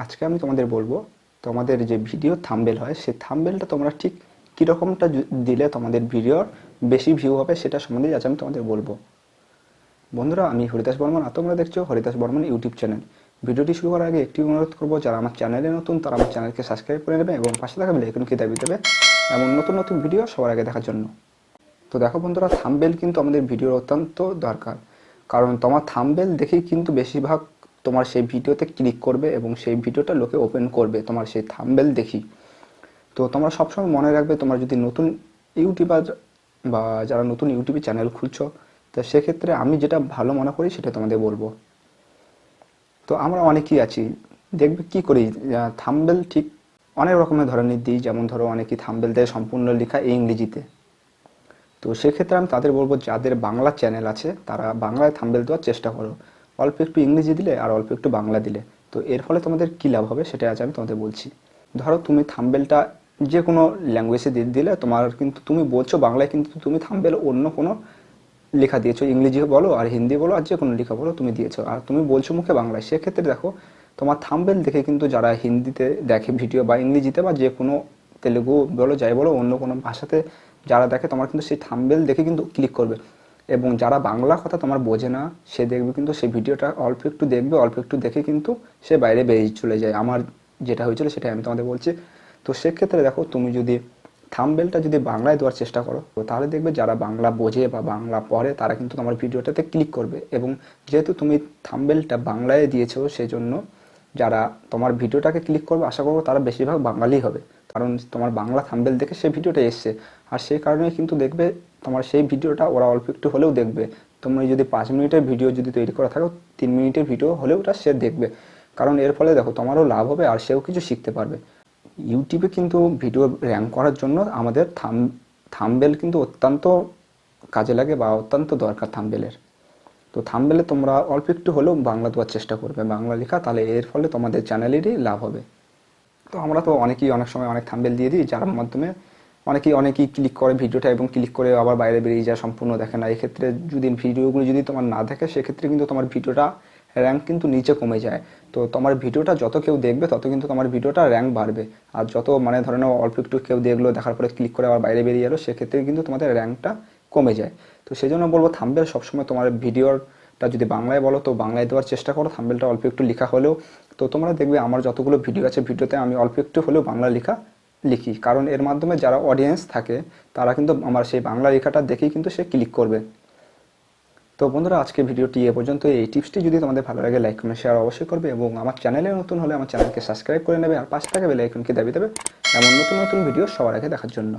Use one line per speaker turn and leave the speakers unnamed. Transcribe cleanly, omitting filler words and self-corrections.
আজকে আমি তোমাদের বলবো তোমাদের যে ভিডিও থাম্বনেল হয় সেই থাম্বনেলটা তোমরা ঠিক কীরকমটা দিলে তোমাদের ভিডিওর বেশি ভিউ হবে সেটা সম্বন্ধে আজ আমি তোমাদের বলবো। বন্ধুরা, আমি হরিদাস বর্মন আর তোমরা দেখছো হরিদাস বর্মন ইউটিউব চ্যানেল। ভিডিওটি শুরু করার আগে একটি অনুরোধ করবো, যারা আমার চ্যানেলে নতুন তারা আমার চ্যানেলকে সাবস্ক্রাইব করে নেবে এবং পাশে থাকা বেল আইকনটি দাবিয়ে দেবে এমন নতুন নতুন ভিডিও সবার আগে দেখার জন্য। তো দেখো বন্ধুরা, থাম্বনেল কিন্তু আমাদের ভিডিওর অত্যন্ত দরকার, কারণ তোমার থাম্বনেল দেখেই কিন্তু বেশিরভাগ তোমার সেই ভিডিওতে ক্লিক করবে এবং সেই ভিডিওটা লোকে ওপেন করবে তোমার সেই থাম্বনেল দেখি। তো তোমরা সবসময় মনে রাখবে, তোমরা যদি নতুন ইউটিউবার বা যারা নতুন ইউটিউবে চ্যানেল খুলছো, তো সেক্ষেত্রে আমি যেটা ভালো মনে করি সেটা তোমাদের বলবো। তো আমরা অনেকেই আছি, দেখবে কি করি, থাম্বনেল ঠিক অনেক রকমের ধরনের দিই। যেমন ধরো, অনেকেই থাম্বনেল দেয় সম্পূর্ণ লেখা ইংরেজিতে। তো সেক্ষেত্রে আমি তাদের বলবো, যাদের বাংলা চ্যানেল আছে তারা বাংলায় থাম্বনেল দেওয়ার চেষ্টা করো। অল্প একটু ইংরেজি দিলে আর অল্প একটু বাংলা দিলে, তো এর ফলে তোমাদের কী লাভ হবে সেটা আজ আমি তোমাদের বলছি। ধরো তুমি থাম্বনেলটা যে কোনো ল্যাঙ্গুয়েজে দিয়ে দিলে, তোমার কিন্তু তুমি বলছো বাংলায়, কিন্তু তুমি থাম্বনেল অন্য কোনো লেখা দিয়েছো, ইংরেজি বলো আর হিন্দি বলো আর যে কোনো লেখা বলো তুমি দিয়েছো, আর তুমি বলছো মুখে বাংলায়। সেক্ষেত্রে দেখো, তোমার থাম্বনেল দেখে কিন্তু যারা হিন্দিতে দেখে ভিডিও বা ইংরেজিতে বা যে কোনো তেলেগু বলো যাই বলো অন্য কোনো ভাষাতে যারা দেখে, তোমার কিন্তু সেই থাম্বনেল দেখে কিন্তু ক্লিক করবে। এবং যারা বাংলা কথা তোমার বোঝে না, সে দেখবে কিন্তু সেই ভিডিওটা অল্প একটু দেখবে, অল্প একটু দেখে কিন্তু সে বাইরে বেরিয়ে চলে যায়। আমার যেটা হয়েছিল সেটাই আমি তোমাদের বলছি। তো সেক্ষেত্রে দেখো, তুমি যদি থাম্বনেলটা যদি বাংলায় দেওয়ার চেষ্টা করো, তাহলে দেখবে যারা বাংলা বোঝে বা বাংলা পড়ে তারা কিন্তু তোমার ভিডিওটাতে ক্লিক করবে। এবং যেহেতু তুমি থাম্বনেলটা বাংলায় দিয়েছো, সেজন্য যারা তোমার ভিডিওটাকে ক্লিক করবে আশা করবো তারা বেশিরভাগ বাঙালি হবে, কারণ তোমার বাংলা থাম্বনেল দেখে সেই ভিডিওটা এসছে। আর সেই কারণে কিন্তু দেখবে তোমার সেই ভিডিওটা ওরা অল্প একটু হলেও দেখবে। তুমি যদি 5 মিনিটের ভিডিও যদি তৈরি করা থাকো, 3 মিনিটের ভিডিও হলেও ওটা সে দেখবে, কারণ এর ফলে দেখো তোমারও লাভ হবে আর সেও কিছু শিখতে পারবে। ইউটিউবে কিন্তু ভিডিও র্যাঙ্ক করার জন্য আমাদের থাম্বনেল কিন্তু অত্যন্ত কাজে লাগে বা অত্যন্ত দরকার থাম্বনেলের। তো থাম্বনেলে তোমরা অল্প একটু হলেও বাংলা দেওয়ার চেষ্টা করবে, বাংলা লেখা, তাহলে এর ফলে তোমাদের চ্যানেলেরই লাভ হবে। তো আমরা তো অনেকেই অনেক সময় অনেক থাম্বনেল দিয়ে দিই, যার মাধ্যমে অনেকেই ক্লিক করে ভিডিওটা এবং ক্লিক করে আবার বাইরে বেরিয়ে যায়, সম্পূর্ণ দেখে না। এক্ষেত্রে যদি ভিডিওগুলো যদি তোমার না দেখে, সেক্ষেত্রে কিন্তু তোমার ভিডিওটা র্যাঙ্ক কিন্তু নিচে কমে যায়। তো তোমার ভিডিওটা যত কেউ দেখবে তত কিন্তু তোমার ভিডিওটা র্যাঙ্ক বাড়বে। আর যত মানে ধরে নাও অল্প একটু কেউ দেখলো, দেখার পরে ক্লিক করে আবার বাইরে বেরিয়ে গেলো, সেক্ষেত্রে কিন্তু তোমাদের র্যাঙ্কটা কমে যায়। তো সেই জন্য বলবো, থাম্বনেল সবসময় তোমার ভিডিওটা যদি বাংলায় বলো তো বাংলায় দেওয়ার চেষ্টা করো, থাম্বনেলটা অল্প একটু লেখা হলেও। তো তোমরা দেখবে আমার যতগুলো ভিডিও আছে, ভিডিওতে আমি অল্প একটু হলেও বাংলা লেখা লিখি, কারণ এর মাধ্যমে যারা অডিয়েন্স থাকে তারা কিন্তু আমার সেই বাংলা লেখাটা দেখেই কিন্তু সে ক্লিক করবে। তো বন্ধুরা, আজকে ভিডিওটি এ পর্যন্ত। এই টিপসটি যদি তোমাদের ভালো লাগে, লাইক কমেন্ট শেয়ার অবশ্যই করবে এবং আমার চ্যানেলে নতুন হলে আমার চ্যানেলকে সাবস্ক্রাইব করে নেবে আর পাশে থাকা বেল আইকনকে দাবিয়ে দেবে এমন নতুন নতুন ভিডিও সবার আগে দেখার জন্য।